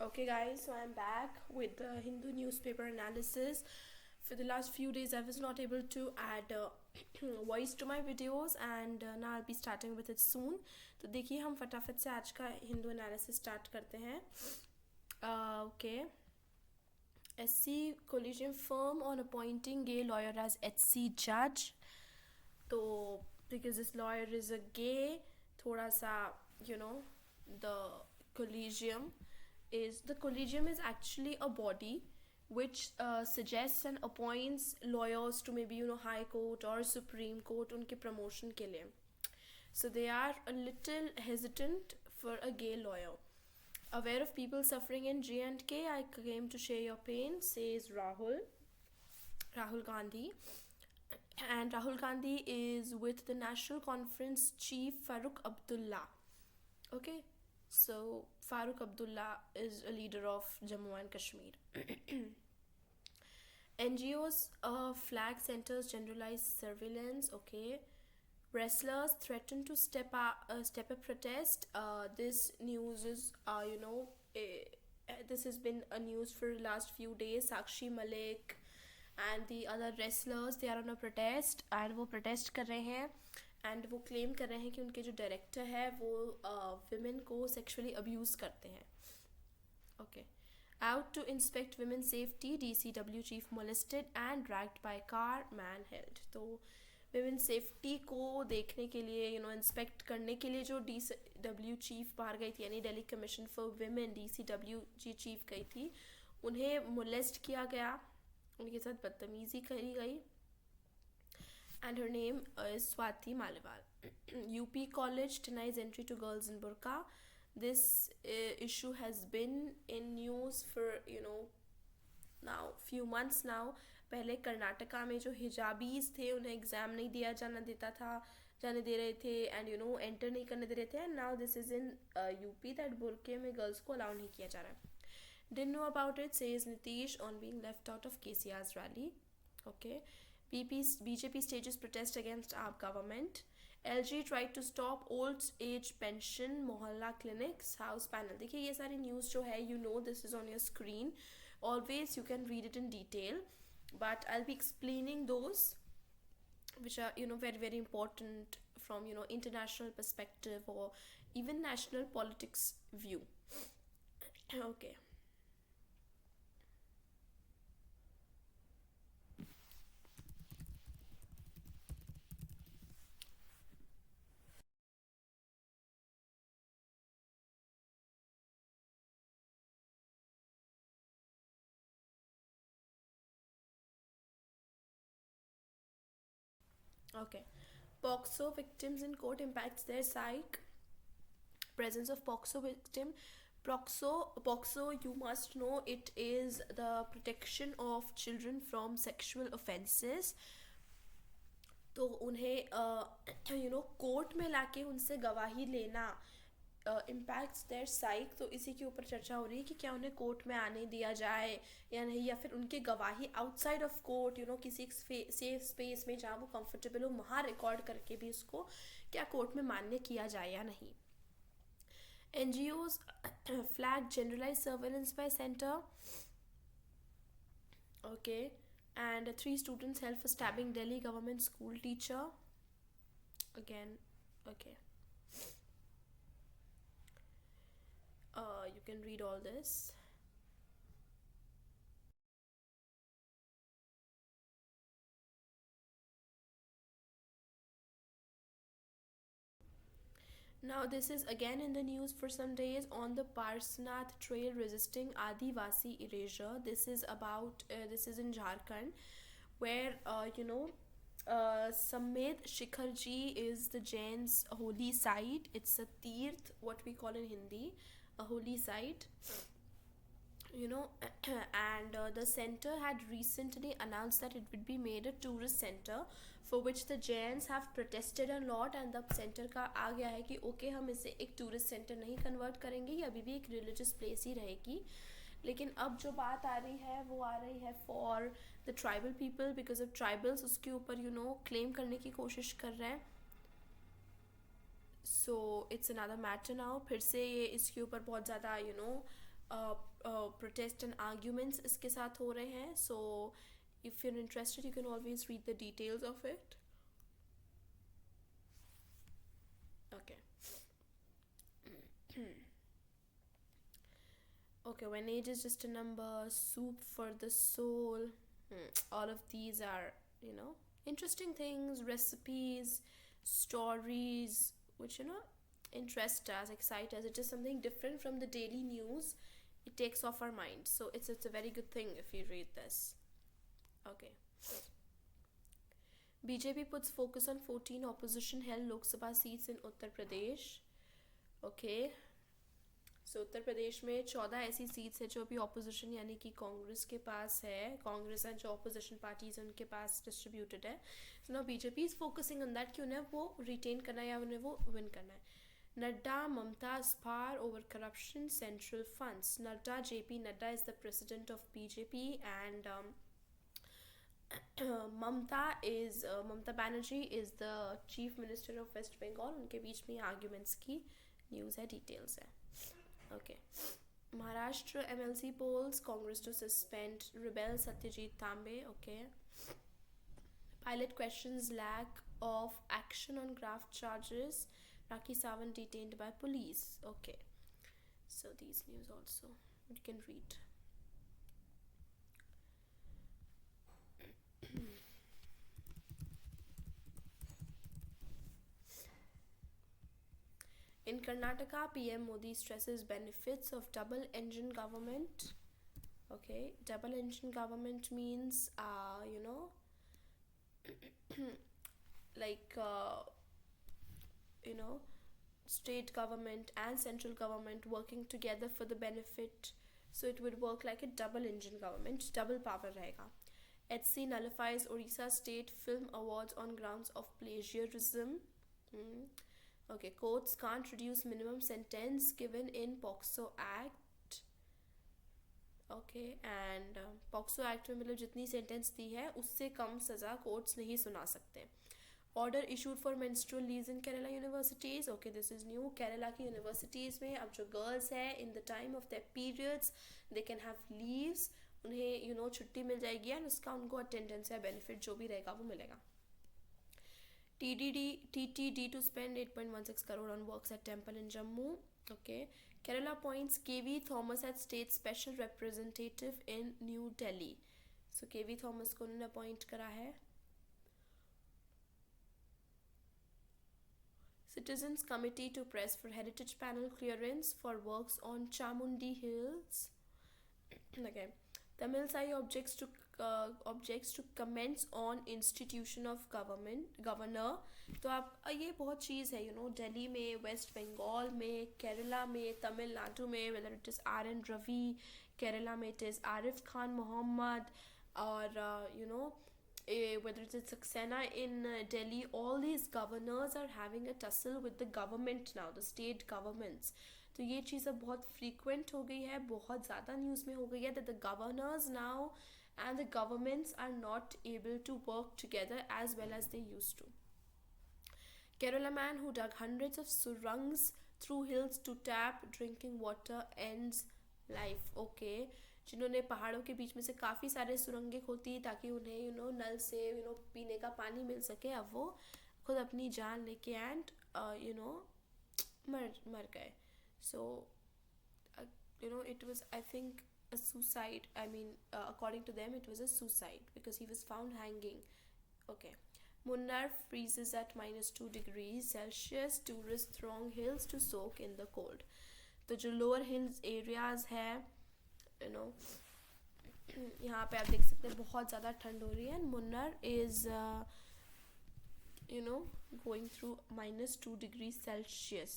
Okay, guys, so I'm back with the Hindu newspaper analysis. For the last few days, I was not able to add voice to my videos, and now I'll be starting with it soon. तो देखिए हम फटाफट से आज का Hindu analysis start करते हैं. Okay. SC collision firm on appointing gay lawyer as HC judge. तो because this lawyer is a gay, थोड़ा सा the collegium is actually a body which suggests and appoints lawyers to maybe high court or supreme court उनके promotion के लिए. So they are a little hesitant for a gay lawyer. Aware of people suffering in J&K, I came to share your pain, says Rahul Gandhi. And Rahul Gandhi is with the National Conference Chief Farooq Abdullah. Okay, so Farooq Abdullah is a leader of Jammu and Kashmir. NGOs flag centers generalized surveillance. Okay, wrestlers threaten to step up protest. This news is this has been a news for the last few days. Sakshi Malik and the other wrestlers, they are on a protest and वो protest कर रहे हैं and वो claim कर रहे हैं कि उनके जो director है वो women को sexually abuse करते हैं. Okay. Out to inspect women's safety, DCW chief molested and dragged by car, man held. तो women's safety को देखने के लिए inspect करने के लिए जो DCW chief बाहर गई थी, यानी Delhi Commission for Women, DCW chief गई थी, उन्हें molest किया गया, उनके साथ बदतमीजी करी गई. And her name is Swati Maliwal. UP college denies entry to girls in burqa. This issue has been in news for now few months now. पहले कर्नाटका में जो हिजाबीज थे उन्हें एग्जाम नहीं दिया जाने दे रहे थे and एंटर नहीं करने दे रहे थे. And now this is in UP that बुरके में गर्ल्स को अलाउ नहीं किया जा रहा है. Didn't know about it, says Nitish on being left out of KCR's rally. Okay. BJP stages protest against our government. LG tried to stop old age pension mohalla clinics. House panel. देखिए ये सारी news जो है, this is on your screen. Always you can read it in detail, but I'll be explaining those which are very very important from international perspective or even national politics view. Okay. Okay. POXO victims in court impacts their psyche. Presence of POXO victim. POXO, you must know, it is the protection of children from sexual offenses. तो उन्हें court में लाके उनसे गवाही लेना impacts there साइक. तो इसी के ऊपर चर्चा हो रही है कि क्या उन्हें कोर्ट में आने दिया जाए या नहीं, या फिर उनकी गवाही आउटसाइड ऑफ कोर्ट किसी सेफ स्पेस में जहाँ वो कंफर्टेबल हो वहाँ रिकॉर्ड करके भी उसको क्या कोर्ट में मान्य किया जाए या नहीं. NGOs flag generalized surveillance by center. Okay. And 3 students held for stabbing Delhi government school teacher. Again, okay. You can read all this. Now this is again in the news for some days. On the Parsnath trail resisting Adivasi erasure. This is about this is in Jharkhand, where Samed Shikharji is the Jain's holy site. It's a tirth, what we call in Hindi, a holy site. And the center had recently announced that it would be made a tourist center, for which the Jains have protested a lot. And the center का आ गया है कि okay हम इसे एक tourist centre नहीं convert करेंगे, ये अभी भी एक रिलीजियस प्लेस ही रहेगी. लेकिन अब जो बात आ रही है वो आ रही है for the tribal people, because of tribals उसके ऊपर क्लेम करने की कोशिश कर रहे हैं. So it's another matter now. फिर से ये इसके ऊपर बहुत ज़्यादा प्रोटेस्ट एंड आर्ग्यूमेंट्स इसके साथ हो रहे हैं. So if you are interested you can always read the details of it. Okay. Okay, when age is just a number, soup for the soul. All of these are, interesting things, recipes, stories, which, interest us, excite us. It is something different from the daily news. It takes off our mind. So it's a very good thing if you read this. Okay. BJP puts focus on 14 opposition held Lok Sabha seats in Uttar Pradesh. Okay. सो उत्तर प्रदेश में 14 ऐसी seats है जो अभी opposition यानी कि कांग्रेस के पास है. Congress and जो ऑपोजिशन पार्टीज हैं उनके पास डिस्ट्रीब्यूटेड है. So now BJP is focusing on that कि उन्हें वो रिटेन करना है या उन्हें वो विन करना है. Nadda Mamata spar over corruption central funds. Nadda JP Nadda is the president of BJP and Mamata Banerjee is the chief minister of West Bengal. उनके बीच में आर्ग्यूमेंट्स की न्यूज़ है, डिटेल्स है. Okay. Maharashtra MLC polls, Congress to suspend rebel Satyajit Tambe. Okay. Pilot questions lack of action on graft charges. Rakhi Sawant detained by police. Okay. So these news also you can read. In Karnataka, PM Modi stresses benefits of double-engine government. Okay, double-engine government means, like, state government and central government working together for the benefit. So it would work like a double-engine government, double power रहेगा. HC nullifies Orissa State Film Awards on grounds of plagiarism. Okay, courts can't reduce minimum sentence given in POCSO Act. Okay, and POCSO Act में मतलब जितनी sentence दी है उससे कम सज़ा courts नहीं सुना सकते. Order issued for menstrual leaves in Kerala universities. Okay, this is new. Kerala की यूनिवर्सिटीज़ में अब जो गर्ल्स है in the time of their periods they can have leaves. उन्हें छुट्टी मिल जाएगी और उसका उनको अटेंडेंस या बेनिफिट जो भी रहेगा वो मिलेगा. TTD to spend 8.16 crore on works at temple in Jammu. Okay. Kerala appoints KV Thomas as state special representative in New Delhi. So KV Thomas को उन्होंने अपॉइंट करा है. Citizens Committee to press for heritage panel clearance for works on Chamundi Hills. Okay. Tamil Sai objects to comments on institution of governor. तो आप ये बहुत चीज़ है दिल्ली में, वेस्ट बंगाल में, केरला में, तमिलनाडु में, whether it is R.N. Ravi, Kerala में it is Arif Khan Muhammad, or whether it is Saxena in Delhi, all these governors are having a tussle with the government now, the state governments. तो ये चीज़ अब बहुत frequent हो गई है, बहुत ज़्यादा न्यूज़ में हो गई है that the governors now and the governments are not able to work together as well as they used to. Kerala man who dug hundreds of surangs through hills to tap drinking water ends life. Okay, जिन्होंने पहाड़ों के बीच में से काफ़ी सारे सुरंगें खोदी ताकि उन्हें नल से पीने का पानी मिल सके, अब वो खुद अपनी जान लेके एंड मर गए. So it was, I think, a suicide. I mean, according to them it was a suicide because he was found hanging. Okay. Munnar freezes at -2 degrees Celsius. Tourists throng hills to soak in the cold. तो जो lower hills areas है यहाँ पे आप देख सकते हैं बहुत ज़्यादा ठंड हो रही है. Munnar is going through -2 degrees Celsius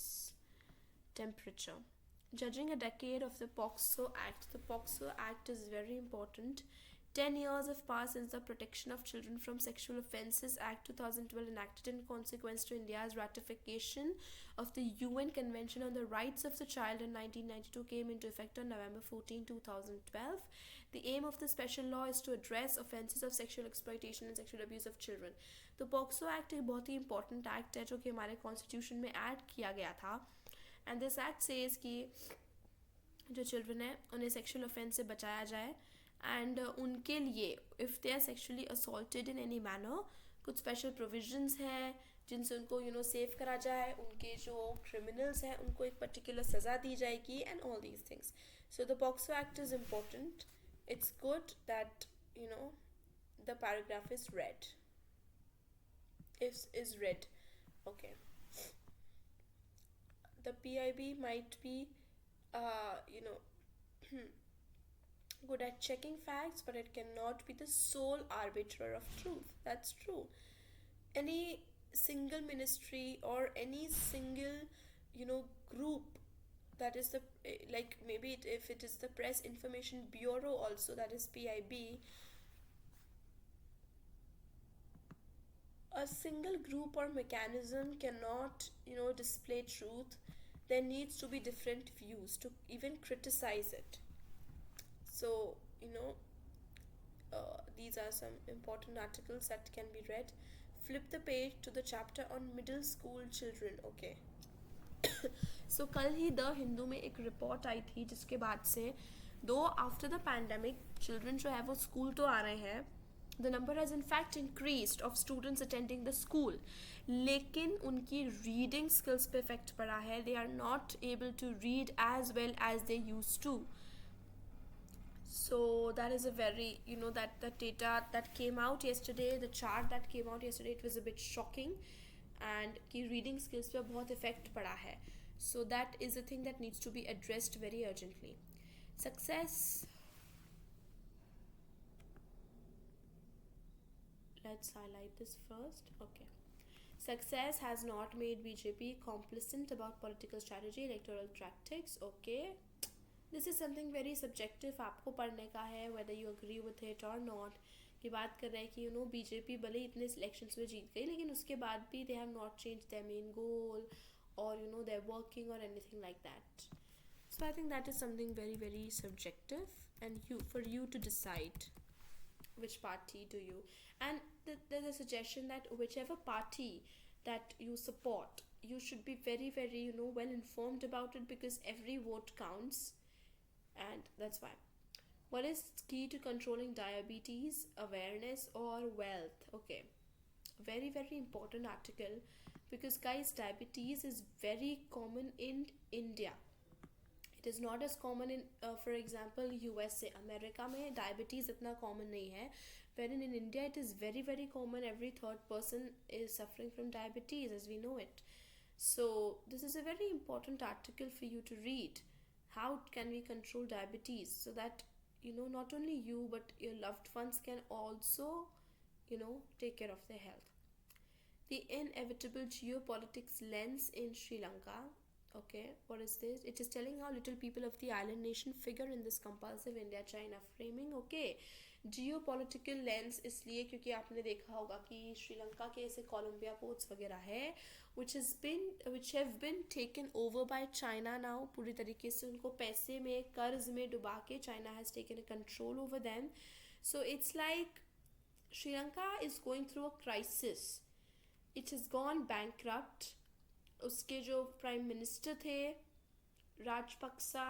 temperature. Judging a decade of the POCSO Act. The POCSO Act is very important. 10 years have passed since the Protection of Children from Sexual Offences Act 2012 enacted in consequence to India's ratification of the UN Convention on the Rights of the Child in 1992 came into effect on November 14, 2012. The aim of the special law is to address offences of sexual exploitation and sexual abuse of children. तो POCSO Act एक बहुत ही important act है जो कि हमारे constitution में add किया गया था. And this act says कि जो चिल्ड्रन है उन्हें सेक्शुअल ऑफेंस से बचाया जाए एंड उनके लिए if they are sexually assaulted in any manner कुछ स्पेशल प्रोविजंस हैं जिनसे उनको सेव करा जाए, उनके जो क्रिमिनल्स हैं उनको एक पर्टिकुलर सज़ा दी जाएगी and all these things. So the POCSO act is important. It's good that the paragraph is read. Is read. Okay. The PIB might be, uh, you know, good at checking facts, but it cannot be the sole arbiter of truth. That's true. Any single ministry or any single, group that is the like maybe if it is the Press Information Bureau also, that is PIB, a single group or mechanism cannot display truth. There needs to be different views to even criticize it. So these are some important articles that can be read. Flip the page to the chapter on middle school children. Okay. सो कल ही the Hindu में एक report आई थी जिसके बाद से दो after the pandemic children जो है वो स्कूल तो आ रहे हैं, the number has in fact increased of students attending the school, लेकिन उनकी रीडिंग स्किल्स पे इफेक्ट पड़ा है. They are not able to read as well as they used to. So that is a very, that the data that came out yesterday, the chart that came out yesterday, it was a bit shocking. And की reading skills पे बहुत effect पड़ा है. So that is a thing that needs to be addressed very urgently. Success. Let's highlight this first. Okay. Success has not made BJP complacent about political strategy, electoral tactics. Okay. This is something very subjective. आपको पढ़ने का है whether you agree with it or not. की बात कर रहे हैं कि बीजेपी भले इतने इलेक्शंस में जीत गई लेकिन उसके बाद भी they have not changed their main goal or their working or anything like that. So I think that is something very very subjective and for you to decide which party do you, and there's a suggestion that whichever party that you support, you should be very very well informed about it because every vote counts, and that's why. What is key to controlling diabetes? Awareness or wealth? Okay, very very important article because guys, diabetes is very common in India. It is not as common in for example USA. America में diabetes इतना common नहीं है, wherein in India it is very very common. Every third person is suffering from diabetes as we know it. So this is a very important article for you to read. How can we control diabetes so that not only you but your loved ones can also take care of their health. The inevitable geopolitics lens in Sri Lanka. Okay, what is this? It is telling how little people of the island nation figure in this compulsive India-China framing. Okay, geopolitical lens इसलिए क्योंकि आपने देखा होगा कि श्रीलंका के ऐसे Colombia ports वगैरह है which have been taken over by China now. पूरी तरीके से उनको पैसे में कर्ज में डुबा के China has taken a control over them. So it's like Sri Lanka is going through a crisis. It has gone bankrupt. उसके जो प्राइम मिनिस्टर थे Rajapaksa,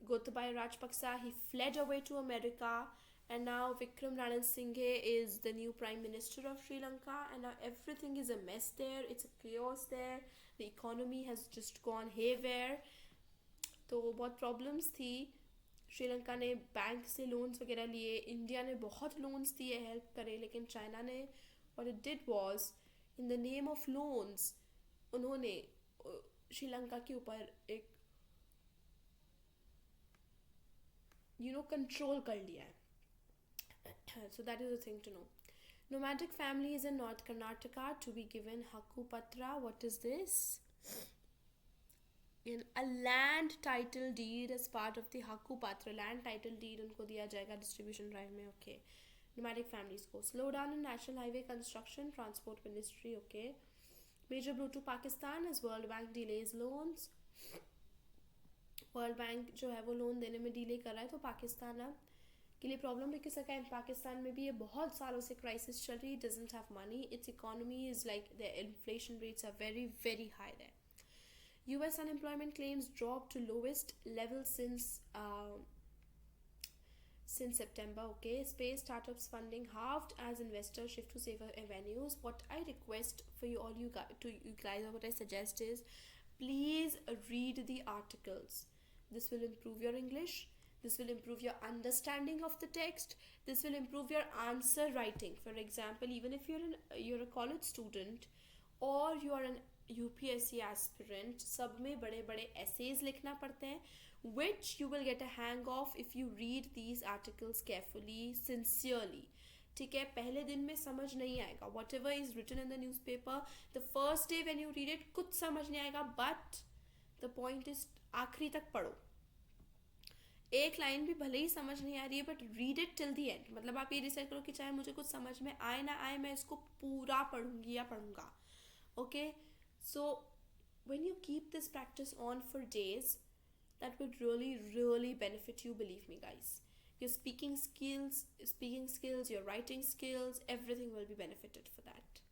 Gotabaya Rajapaksa, he fled away to America, and now Vikram Ranasinghe is the new Prime Minister of Sri Lanka, and now everything is a mess there. It's a chaos there. The economy has just gone haywire. तो बहुत problems थी. श्रीलंका ने bank से loans वगैरह लिए, India ने बहुत loans दिए हेल्प करे, लेकिन चाइना ने what it did was in the name of loans उन्होंने श्रीलंका के ऊपर एक कंट्रोल कर लिया है. So that is the thing to know. Nomadic families in North Karnataka to be given Hakku Patra. What is this? In a land title deed as part of the Hakku Patra. Land title deed उनको दिया जाएगा distribution drive में. Okay. Nomadic families को. Slow down in national highway construction. Transport ministry. Okay. Major blow to Pakistan as World Bank delays loans. World bank जो है वो loan देने में डिले कर रहा है, तो पाकिस्तान अब के लिए प्रॉब्लम है. किस अकाउंट पाकिस्तान में भी ये बहुत सालों से क्राइसिस चल रही है. Doesn't have money. It's economy is like the inflation rates are very very high there. US unemployment claims dropped to lowest level since September. Okay, space startups funding halved as investors shift to safer avenues. What I request for you all, you guys, or what I suggest is, please read the articles. This will improve your English. This will improve your understanding of the text. This will improve your answer writing. For example, even if you're a college student or you are an UPSC aspirant, सब में बड़े बड़े essays लिखना पड़ते हैं, which you will get a hang of if you read these articles carefully, sincerely. ठीक है, पहले दिन में समझ नहीं आएगा. Whatever is written in the newspaper, the first day when you read it, कुछ समझ नहीं आएगा. But the point is, आखिरी तक पढ़ो. एक लाइन भी भले ही समझ नहीं आ रही है, but read it till the and. मतलब आप ये डिसाइड करो कि चाहे मुझे कुछ समझ में आए ना आए, मैं इसको पूरा पढ़ूंगी या पढ़ूंगा. Okay, so when you keep this practice on for days, that would really benefit you, believe me guys. Your speaking skills, your writing skills, everything will be benefited for that.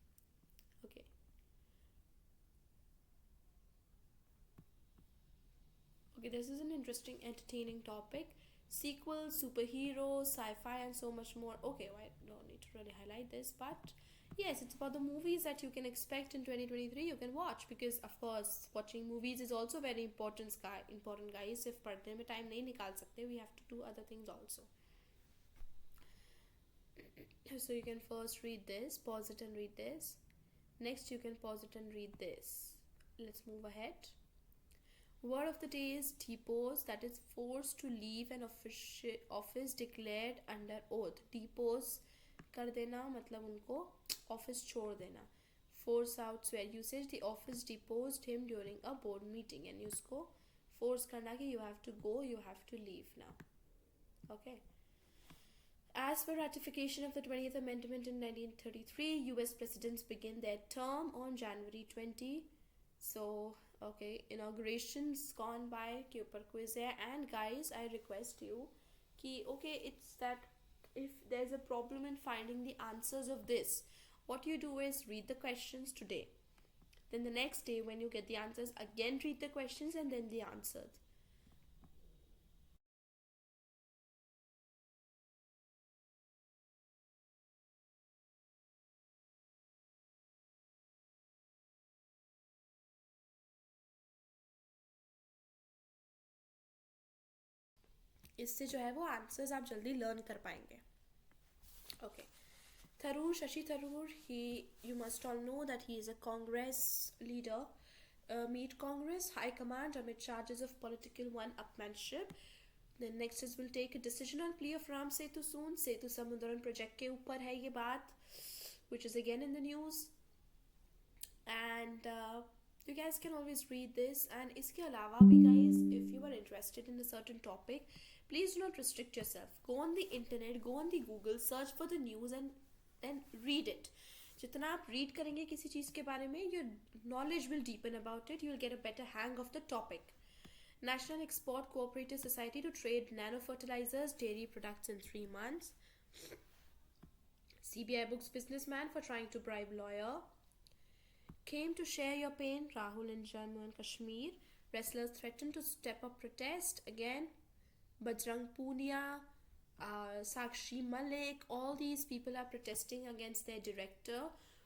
Okay, this is an interesting, entertaining topic. Sequels, superheroes, sci-fi, and so much more. Okay, well, I don't need to really highlight this, but yes, it's about the movies that you can expect in 2023. You can watch, because of course watching movies is also very important, guys. If पढ़ने में time नहीं निकाल सकते, we have to do other things also. So you can first read this, pause it and read this. Next you can pause it and read this. Let's move ahead. Word of the day is depose, that is forced to leave an office declared under oath. Depose कर देना मतलब उनको office छोड़ देना. Force out swear usage, the office deposed him during a board meeting. यानी उसको force करना कि you have to go, you have to leave now. Okay. As for ratification of the 20th Amendment in 1933, US presidents begin their term on January 20. So, okay, inaugurations gone by के ऊपर quiz है. And guys, I request you कि okay, it's that if there's a problem in finding the answers of this, what you do is read the questions today. Then the next day when you get the answers, again read the questions and then the answers. इससे जो है वो answers आप जल्दी learn कर पाएंगे. Okay. Tharoor, Shashi Tharoor, you must all know that he is a Congress leader. Meet Congress, High Command amid charges of political one-upmanship. Then next is will take a decision on plea of Ram Setu soon. Setu Samudran project के ऊपर है ये बात, which is again in the news. And you guys can always read this. And इसके अलावा भी guys, if you are interested in a certain topic, please do not restrict yourself. Go on the internet, go on the Google, search for the news and then read it. जितना आप read करेंगे किसी चीज़ के बारे में, your knowledge will deepen about it. You will get a better hang of the topic. National Export Cooperative Society to trade nanofertilizers, dairy products in 3 months. CBI books businessman for trying to bribe lawyer. Came to share your pain, Rahul in Jammu and Kashmir. Wrestlers threaten to step up protest again. Bajrang Punia, Sakshi Malik, all these people are protesting against their director,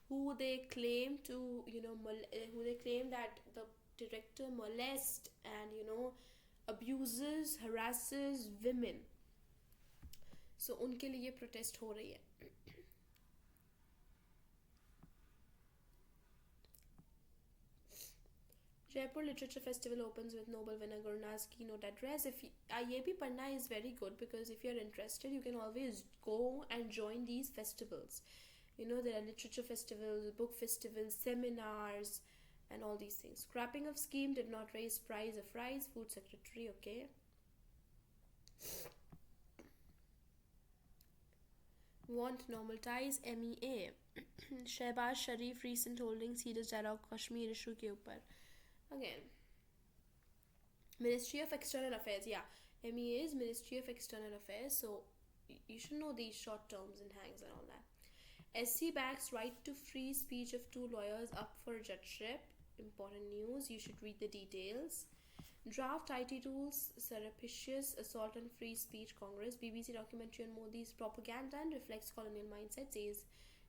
who they claim to, who they claim that the director molests and abuses, harasses women. So उनके लिए protest हो रही है. Jaipur Literature Festival opens with Nobel winner Gurna's keynote address. If ये भी पढ़ना is very good, because if you're interested, you can always go and join these festivals. There are literature festivals, book festivals, seminars, and all these things. Scrapping of scheme did not raise price of rice. Food Secretary, okay. Want normalize MEA. Shehbaz Sharif recent holding serious dialogue Kashmir issue के ऊपर. Again, Ministry of External Affairs, yeah, MEA is Ministry of External Affairs, so you should know these short terms and hangs and all that. SC backs right to free speech of 2 lawyers up for judgeship. important news. You should read the details. Draft IT rules, surreptitious assault on free speech Congress. BBC documentary on Modi's propaganda and reflects colonial mindset, says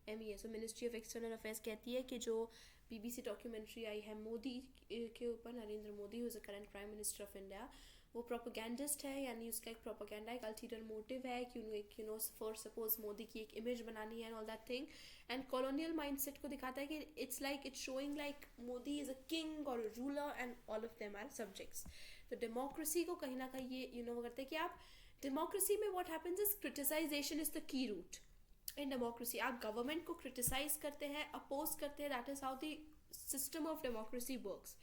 MEA. So ministry of external affairs कहती है कि जो BBC documentary आई है मोदी के ऊपर, Narendra Modi who is the current prime minister of India, वो propagandist है, यानी उसका एक प्रोपोगेंडा एक अल्टीरियर मोटिव है कि उन्हें फॉर सपोज मोदी की एक इमेज बनानी है and all that thing, and colonial mindset को दिखाता है कि it's showing like Modi is a king और a ruler and all of them are subjects. तो डेमोक्रेसी को कहीं ना कहीं ये वो करते हैं कि आप डेमोक्रेसी में what happens is criticisation is the key root in democracy. आप गवर्नमेंट को क्रिटिसाइज करते हैं, अपोज करते हैं, that is how the system of democracy works.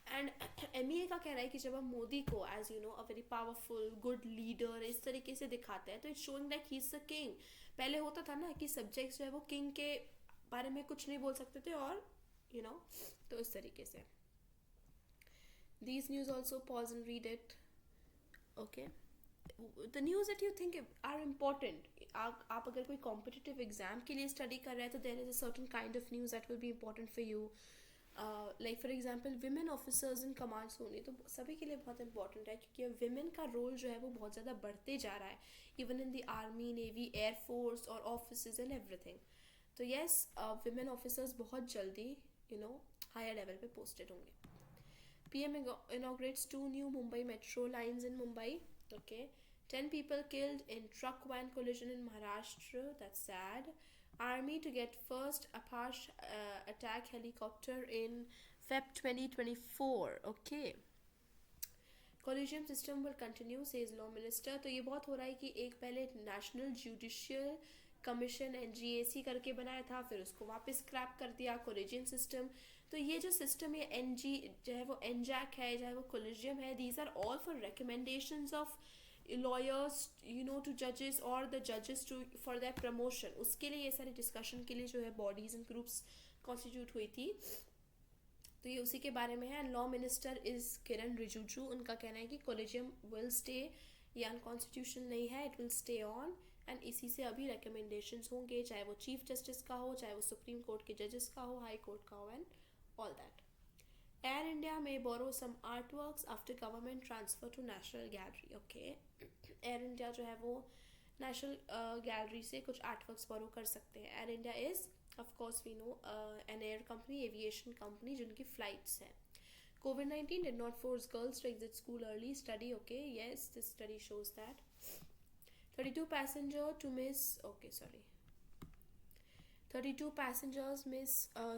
And MEA का कहना है कि जब हम मोदी को as a very powerful good leader इस तरीके से दिखाते हैं तो it's showing like he is the king. पहले होता था ना कि सब्जेक्ट्स जो है वो किंग के बारे में कुछ नहीं बोल सकते थे, और तो इस तरीके से. These news also pause and read it. Okay. The news that you think are important. आप अगर कोई competitive exam के लिए study कर रहे हैं तो there is a certain kind of news that will be important for you. Like for example, women officers in commands होने तो सभी के लिए बहुत important है, क्योंकि women का role जो है वो बहुत ज़्यादा बढ़ते जा रहा है, even in the army, navy, air force और offices and everything. तो yes, women officers बहुत जल्दी higher level पे posted होंगे. PM inaugurates 2 new Mumbai metro lines in Mumbai. Okay. 10 people killed in truck van collision in Maharashtra. That's sad. Army to get first Apache attack helicopter in Feb 2024. Okay. Collegium system will continue, says Law Minister. तो ये बहुत हो रहा है कि एक पहले National Judicial Commission NGAC करके बनाया था, फिर उसको वापस स्क्रैप कर दिया, कोलेजियम सिस्टम. तो ये जो सिस्टम है NG चाहे वो NJAC है चाहे वो कोलेजियम है, these are all for recommendations of lawyers to जजेस और द जजेस टू फॉर देयर प्रमोशन. उसके लिए ये सारी डिस्कशन के लिए जो है बॉडीज एंड ग्रुप्स कॉन्स्टिट्यूट हुई थी. तो ये उसी के बारे में है. लॉ मिनिस्टर इज किरण रिजिजू. उनका कहना है कि कोलेजियम विल स्टे, ये अनकॉन्स्टिट्यूशनल नहीं है, it will stay on, and इसी से अभी रिकमेंडेशंस होंगे, चाहे वो चीफ जस्टिस का हो, चाहे वो सुप्रीम कोर्ट के जजेस का हो, हाई कोर्ट का हो, and all that. Air India may borrow some artworks after government transfer to National Gallery. Okay. Air India जो है वो National Gallery से कुछ artworks borrow कर सकते हैं. Air India is, of course we know, an air company, aviation company जिनकी flights हैं. COVID-19 did not force girls to exit school early. Study, okay, yes, this study shows that. 32 passengers to miss, okay, sorry. 32 passengers miss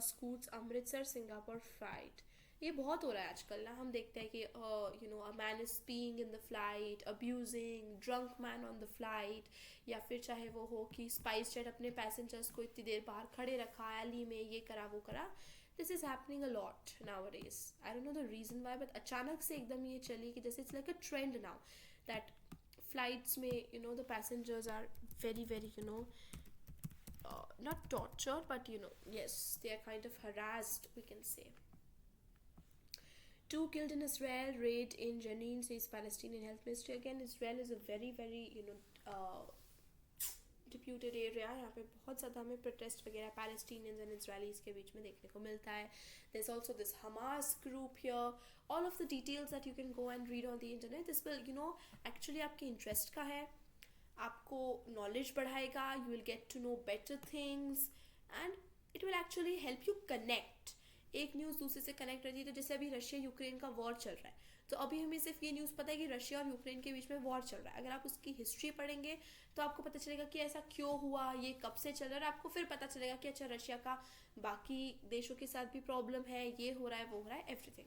Scoot's Amritsar Singapore flight. ये बहुत हो रहा है आजकल ना. हम देखते हैं कि a man is peeing in the flight, abusing, drunk man on the flight, या फिर चाहे वो हो कि स्पाइस जेट अपने पैसेंजर्स को इतनी देर बाहर खड़े रखा, एली में ये करा वो करा. This is happening a lot nowadays. I don't know the reason why, but अचानक से एकदम ये चली कि जैसे it's like a trend now that flights में the passengers are very very not tortured, but yes, they are kind of harassed, we can say. 2 killed in Israel raid in Jenin, says Palestinian Health Ministry. Again, Israel is a very very disputed area. यहाँ पे बहुत ज़्यादा हमें protest वगैरह Palestinians and Israelites के बीच में देखने को मिलता है. There's also this Hamas group here. All of the details that you can go and read on the internet. This will actually आपके इंटरेस्ट का है, आपको नॉलेज बढ़ाएगा, you will get to know better things, and it will actually help you connect. एक news दूसरे से connect रहती है. तो जैसे अभी रशिया यूक्रेन का वॉर चल रहा है, तो अभी हमें सिर्फ ये न्यूज़ पता है कि रशिया और यूक्रेन के बीच में वॉर चल रहा है. अगर आप उसकी हिस्ट्री पढ़ेंगे तो आपको पता चलेगा कि ऐसा क्यों हुआ, ये कब से चल रहा है. आपको फिर पता चलेगा कि अच्छा रशिया का बाकी देशों के साथ भी प्रॉब्लम है, ये हो रहा है, वो हो रहा है, everything.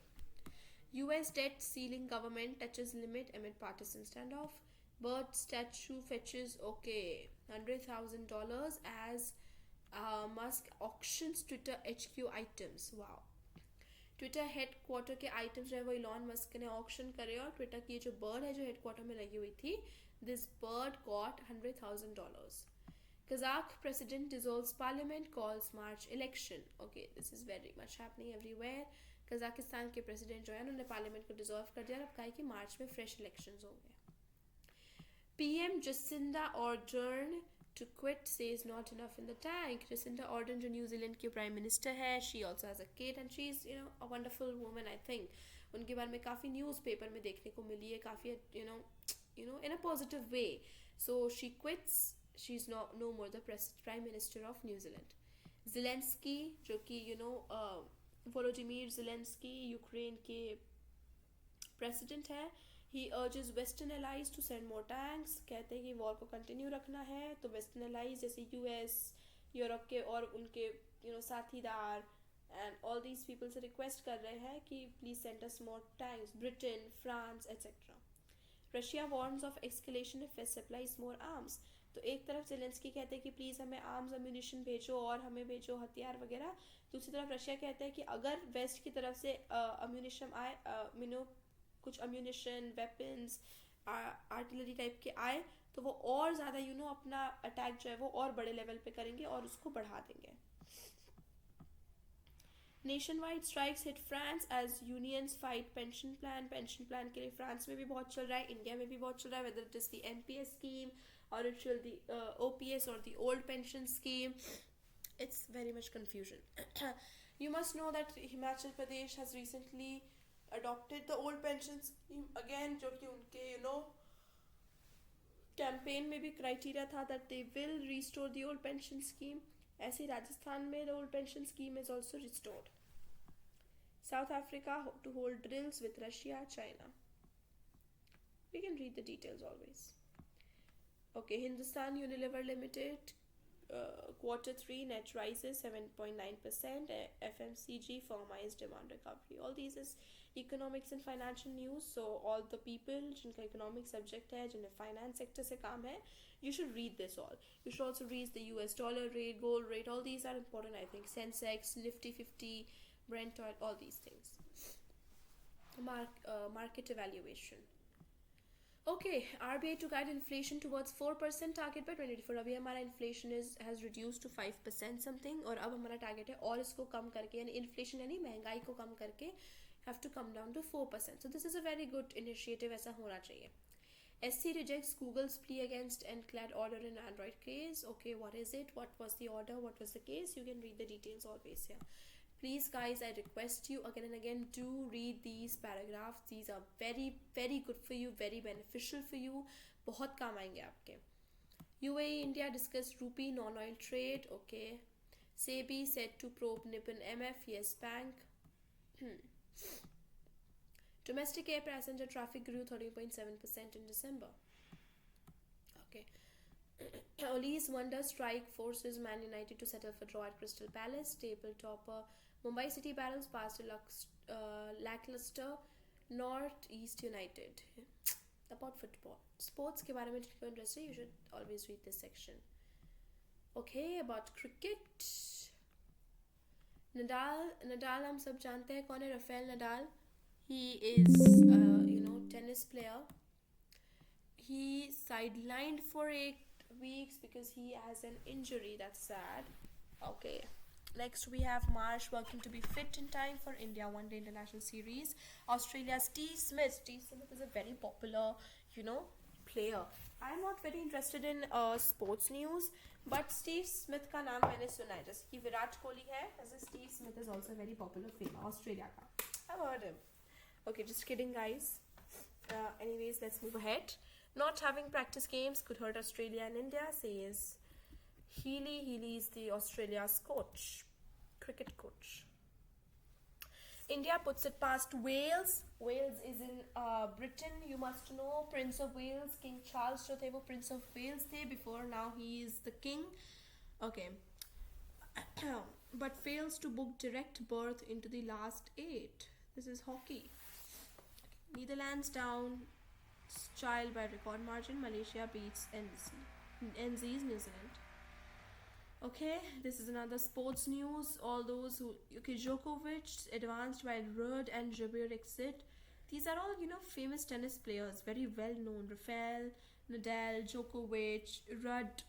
US debt ceiling government touches limit amid partisan standoff. Bird statue fetches $100,000 as Musk auctions Twitter HQ items. Wow. Twitter headquarter के आइटम्स जो है वो इलॉन मस्क ने ऑक्शन करे, और ट्विटर की जो बर्ड है जो हेडक्वार्टर में लगी हुई थी, this bird got $100,000. Kazakh president dissolves parliament, calls March election. Okay, this is very much happening everywhere. Kazakhstan के प्रेसिडेंट जो है उन्होंने पार्लियामेंट को डिसॉल्व कर दिया और अब कहा कि मार्च में फ्रेश इलेक्शंस होंगे. PM Jacinda Ardern to quit says not enough in the tank. Jacinda Ardern जो न्यूजीलैंड की प्राइम मिनिस्टर है, she also has a kid and she's a wonderful woman I think. उनके बारे में काफ़ी न्यूज़पेपर में देखने को मिली है, काफ़ी in a positive way. So she quits. She's no more the prime minister of New Zealand. Zelensky जो कि वोलोडिमीर ज़ेलेंस्की यूक्रेन के प्रेसिडेंट है. He urges western allies to send more tanks. कहते हैं कि वॉर को कंटिन्यू रखना है, तो वेस्टर्न एलाइज जैसे यूएस, यूरोप के और उनके साथीदार एंड ऑल दीज पीपल से रिक्वेस्ट कर रहे हैं कि please send us more tanks. Britain, France etcetera. Russia warns of escalation if west supplies more arms. तो एक तरफ जेलेंस्की कहते हैं कि प्लीज़ हमें आर्म्स अम्यूनिशन भेजो और हमें भेजो हथियार वगैरह. दूसरी तरफ रशिया कहता है कि अगर वेस्ट की तरफ से अम्यूनिशन आए, कुछ अम्यूनिशन, वेपन्स, आर्टिलरी टाइप के आए, तो वो और ज़्यादा अपना अटैक जो है वो और बड़े लेवल पे करेंगे और उसको बढ़ा देंगे. Nationwide strikes hit France as unions fight pension plan के लिए फ्रांस में भी बहुत चल रहा है, इंडिया में भी बहुत चल रहा है, whether it is the NPS scheme or it will the OPS or the old pension scheme. It's very much confusion. You must know that Himachal Pradesh has recently adopted the old pension scheme again, जो कि उनके campaign में भी criteria था that they will restore the old pension scheme. ऐसे राजस्थान में the old pension scheme is also restored. South Africa to hold drills with Russia, China. We can read the details always. Okay, Hindustan Unilever Limited Q3 net rises 7.9%. FMCG firmized demand recovery. All these is economics and financial news. So all the people जिनका economic subject है, जिन्हें finance sector से काम है, you should read this all. You should also read the US dollar rate, gold rate. All these are important, I think. Sensex, Nifty 50, Brent oil, all these things. Market evaluation. Okay, RBI to guide inflation towards 4% target by 2024. अभी हमारा inflation has reduced to 5% something और अब हमारा target है और इसको कम करके, यानी inflation यानी महंगाई को कम करके have to come down to 4%. So this is a very good initiative, ऐसा होना चाहिए. SC rejects Google's plea against NCLAD order in Android case. Okay, what is it? What was the order? What was the case? You can read the details always here. Please guys, I request you again and again, do read these paragraphs. These are very very good for you, very beneficial for you. बहुत काम आएंगे आपके. UAE India discussed rupee non-oil trade. Okay. SEBI said to probe Nippon MF, Yes Bank. Domestic air passenger traffic grew 13.7% in December. Okay. Oli's Wonder strike forces Man United to settle for draw at Crystal Palace. Table topper Mumbai City battles past a lackluster North East United. About football. Sports के बारे में जिनको interest है, you should always read this section. Okay, about cricket. Nadal हम सब जानते हैं कौन है. Rafael Nadal. He is tennis player. He sidelined for 8 weeks because he has an injury. That's sad. Okay. Next we have Marsh working to be fit in time for India One Day International Series. Australia's Steve Smith. Steve Smith is a very popular, player. I am not very interested in sports news, but Steve Smith का नाम मैंने सुना है. जैसे कि विराट कोहली है, ऐसे Steve Smith is also a very popular player. Australia का. I've heard him. Okay, just kidding, guys. Anyways, let's move ahead. Not having practice games could hurt Australia and India, says Healy. Healy is the Australia's cricket coach. India puts it past Wales. Wales is in Britain. You must know Prince of Wales, King Charles जो थे वो Prince of Wales थे before. Now he is the king. Okay. But fails to book direct berth into the last 8. This is hockey. Netherlands down child by record margin. Malaysia beats NZ's New Zealand. Okay, this is another sports news. All those who Djokovic advanced while Rudd and Jabir exit. These are all famous tennis players, very well known. Rafael Nadal, Djokovic, Rudd,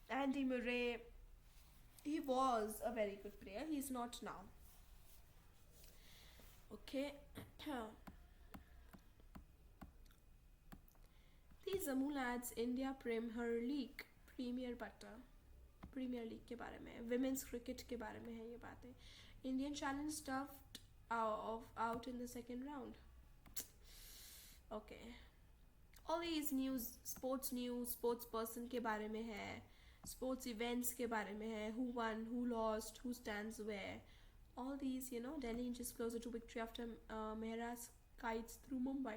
Andy Murray. He was a very good player. He's not now. Okay. The Zammu lads India Premier League premier league के बारे में, women's cricket के बारे में है ये बातें. Indian challenge stuffed out in the second round. Okay, all these news, sports person के बारे में है, स्पोर्ट्स इवेंट्स के बारे में है, who won, who lost, who stands where. All these, Delhi inches closer to victory after Mehra's kites through Mumbai.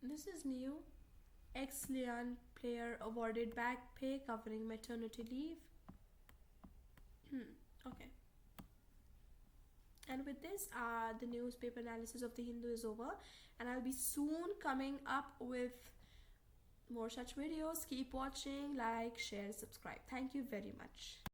This is new. Ex-Lyon player awarded back pay covering maternity leave. Okay. And with this, the newspaper analysis of the Hindu is over, and I'll be soon coming up with more such videos. Keep watching, like, share, subscribe. Thank you very much.